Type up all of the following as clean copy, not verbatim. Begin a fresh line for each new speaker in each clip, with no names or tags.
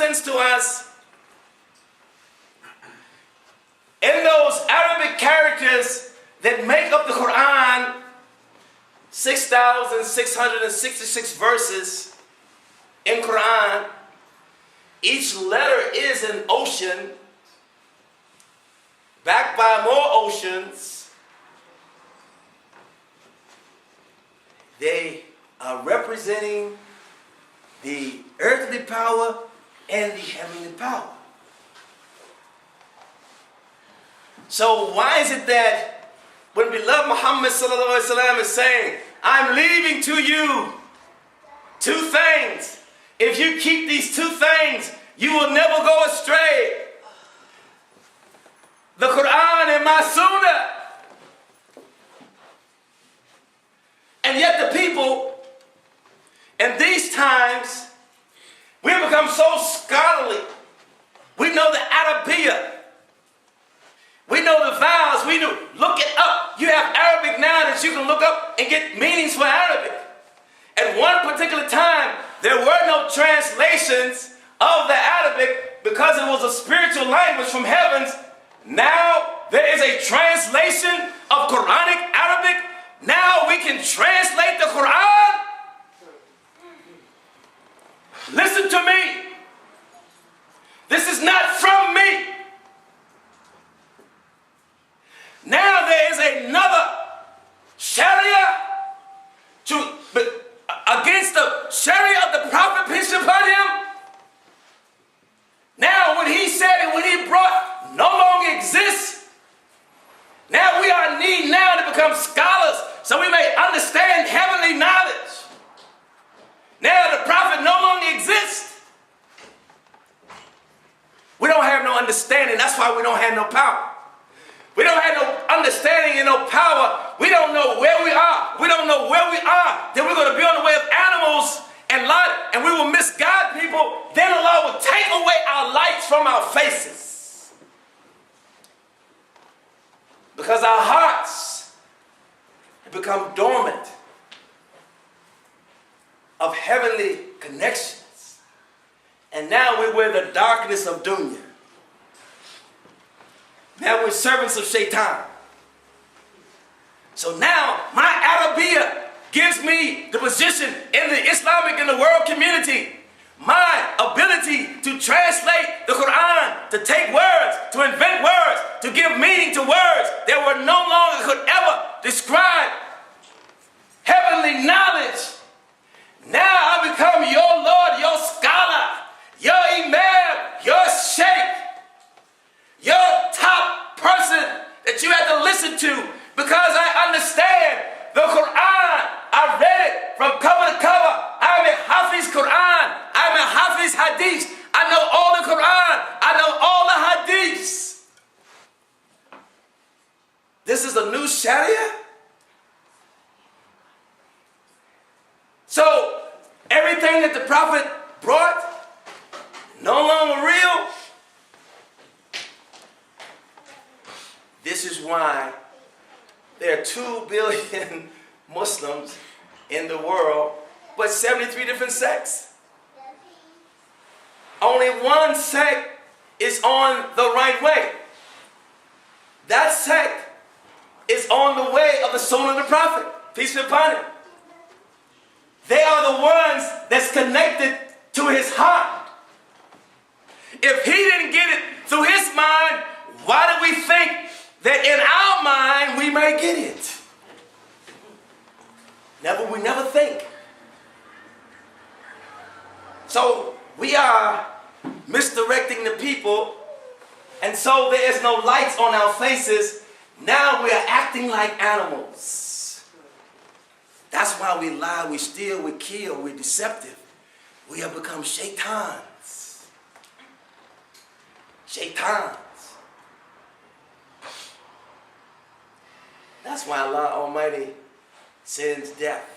sends to us, in those Arabic characters that make up the Quran, 6,666 verses in Quran, each letter is an ocean, backed by more oceans. They are representing the earthly power and the heavenly power. So why is it that when beloved Muhammad sallallahu alaihi wasallam is saying, I'm leaving to you two things. If you keep these two things, you will never go astray. The Quran and my Sunnah. And yet the people in these times, we have become so scholarly. We know the Arabiya. We know the vowels. We know, look it up. You have Arabic now that you can look up and get meanings for Arabic. At one particular time, there were no translations of the Arabic because it was a spiritual language from heavens. Now there is a translation of Quranic Arabic. Now we can translate the Quran. Listen to me. This is not from me. Now there is another Sharia against the Sharia of the Prophet, peace be upon him. Now when he said and when he brought no longer exists, now we are in need now to become scholars so we may understand heavenly knowledge. Now the Prophet no longer exists. We don't have no understanding. That's why we don't have no power. We don't have no understanding and no power. We don't know where we are. We don't know where we are. Then we're going to be on the way of animals and lie, and we will misguide people. Then Allah will take away our lights from our faces. Because our hearts have become dormant of heavenly connections. And now we wear the darkness of dunya. Now we're servants of Shaitan. So now my Arabiya gives me the position in the Islamic and the world community. My ability to translate the Quran, to take words, to invent words, to give meaning to words that were no longer could ever describe heavenly knowledge. Now I become your Lord, your scholar, your imam, your sheikh, your top person that you have to listen to because I understand the Quran. I read it from cover to cover. I'm a Hafiz Quran. I'm a Hafiz Hadith. I know all the Quran. I know all the Hadiths. This is a new Sharia. So everything that the Prophet brought, no longer real. This is why there are 2 billion Muslims in the world, but 73 different sects. Only one sect is on the right way. That sect is on the way of the Sunnah of the Prophet, peace be upon him. They are the ones that's connected to his heart. If he didn't get it through his mind, why do we think that in our mind we may get it? We never think. So we are misdirecting the people, and so there is no lights on our faces. Now we are acting like animals. That's why we lie, we steal, we kill, we're deceptive. We have become shaitans. Shaitans. That's why Allah Almighty sends death.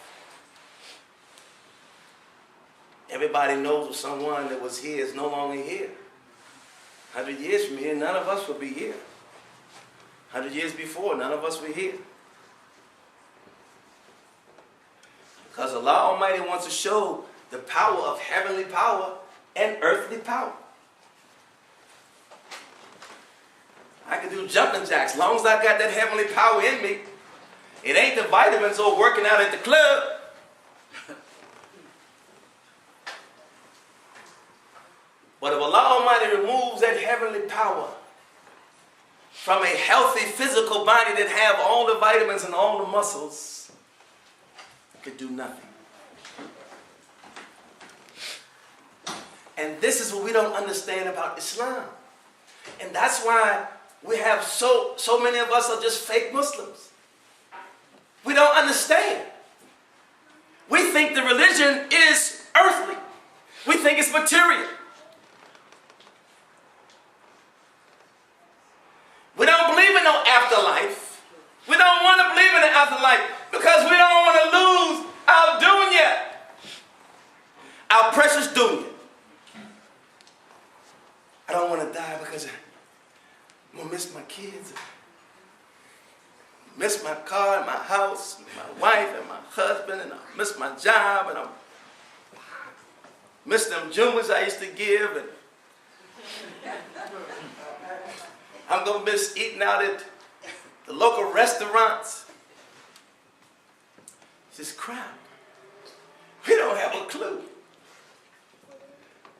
Everybody knows of someone that was here is no longer here. 100 years from here, none of us will be here. 100 years before, none of us were here. Because Allah Almighty wants to show the power of heavenly power and earthly power. I can do jumping jacks as long as I got that heavenly power in me. It ain't the vitamins or working out at the club. But if Allah Almighty removes that heavenly power from a healthy physical body that have all the vitamins and all the muscles, it could do nothing. And this is what we don't understand about Islam. And that's why we have so many of us are just fake Muslims. We don't understand. We think the religion is earthly. We think it's material. We don't believe in no afterlife. We don't want to believe in the afterlife because we don't want to lose our dunya, our precious dunya. I don't want to die because I'm going to miss my kids, miss my car and my house, and my wife and my husband, and I miss my job, and I miss them Jummahs I used to give, and I'm going to miss eating out at the local restaurants. It's just crap. We don't have a clue.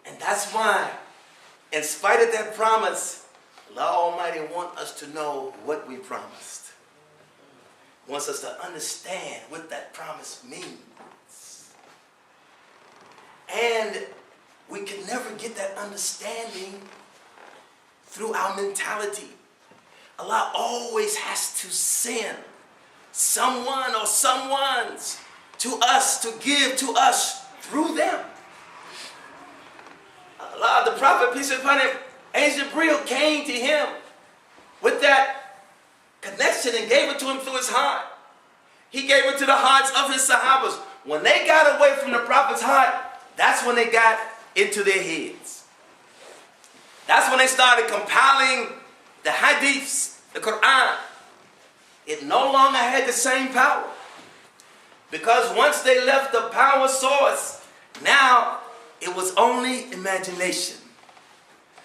And that's why, in spite of that promise, Allah Almighty wants us to know what we promised. Wants us to understand what that promise means. And we can never get that understanding through our mentality. Allah always has to send someone or someones to us to give to us through them. Allah, the Prophet, peace be upon him, Angel Jibreel came to him with that connection and gave it to him through his heart. He gave it to the hearts of his Sahabas. When they got away from the Prophet's heart, that's when they got into their heads. That's when they started compiling the hadiths, the Quran. It no longer had the same power. Because once they left the power source, now it was only imagination.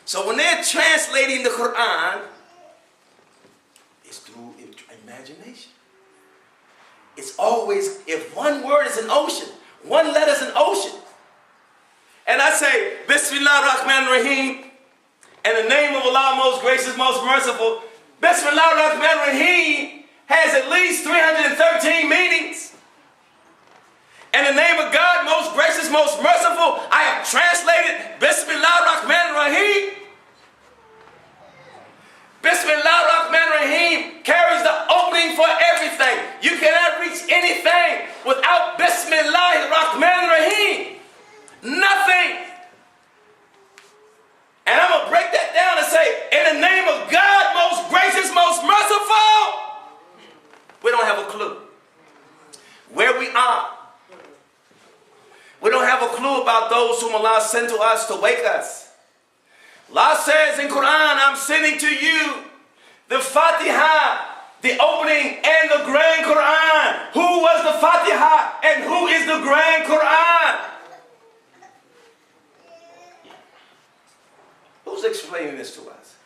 So when they're translating the Quran, it's through imagination. It's always, if one word is an ocean, one letter is an ocean, and I say, Bismillah ar-Rahman ar-Rahim, in the name of Allah, most gracious, most merciful, Bismillah ar-Rahman ar-Rahim has at least 313 meanings. In the name of God, most gracious, most merciful, I have translated Bismillah ar-Rahman ar-Rahim. Bismillah ar-Rahman ar-Rahim carries the opening for everything. You cannot reach anything without Bismillah ar-Rahman ar-Rahim. Nothing. And I'm going to break that down and say, in the name of God, most gracious, most merciful, we don't have a clue where we are. We don't have a clue about those whom Allah sent to us to wake us. Allah says in Quran, I'm sending to you the Fatiha, the opening and the Grand Quran. Who was the Fatiha and who is the Grand Quran? Who's explaining this to us?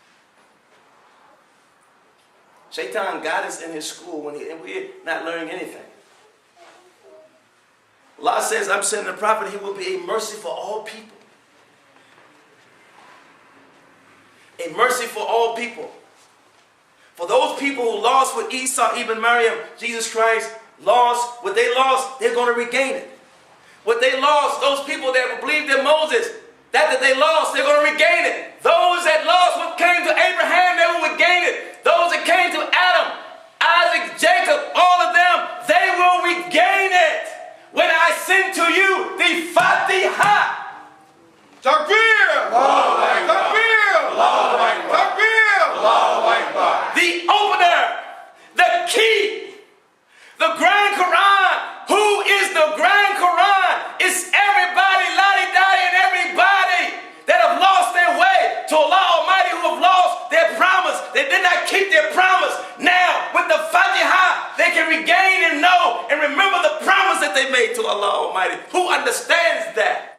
Shaitan got us in his school and we're not learning anything. Allah says, I'm sending the prophet, he will be a mercy for all people. A mercy for all people. For those people who lost what Isa ibn Maryam, Jesus Christ, lost, what they lost, they're going to regain it. What they lost, those people that believed in Moses, that they lost, they're going to regain it. Those that lost what came to Abraham, they will regain it. Those that came to Adam, Isaac, Jacob, all of them, they will regain it. When I send to you the Fatiha. Takbir! Takbir! Takbir! The opener, the key, the Grand Quran. Who is the Grand Quran? It's everybody, ladi-dadi, and everybody that have lost their way to Allah Almighty, who have lost their promise. They did not keep their promise. Now, with the Fatiha, they can regain and know and remember the promise that they made to Allah Almighty. Who understands that?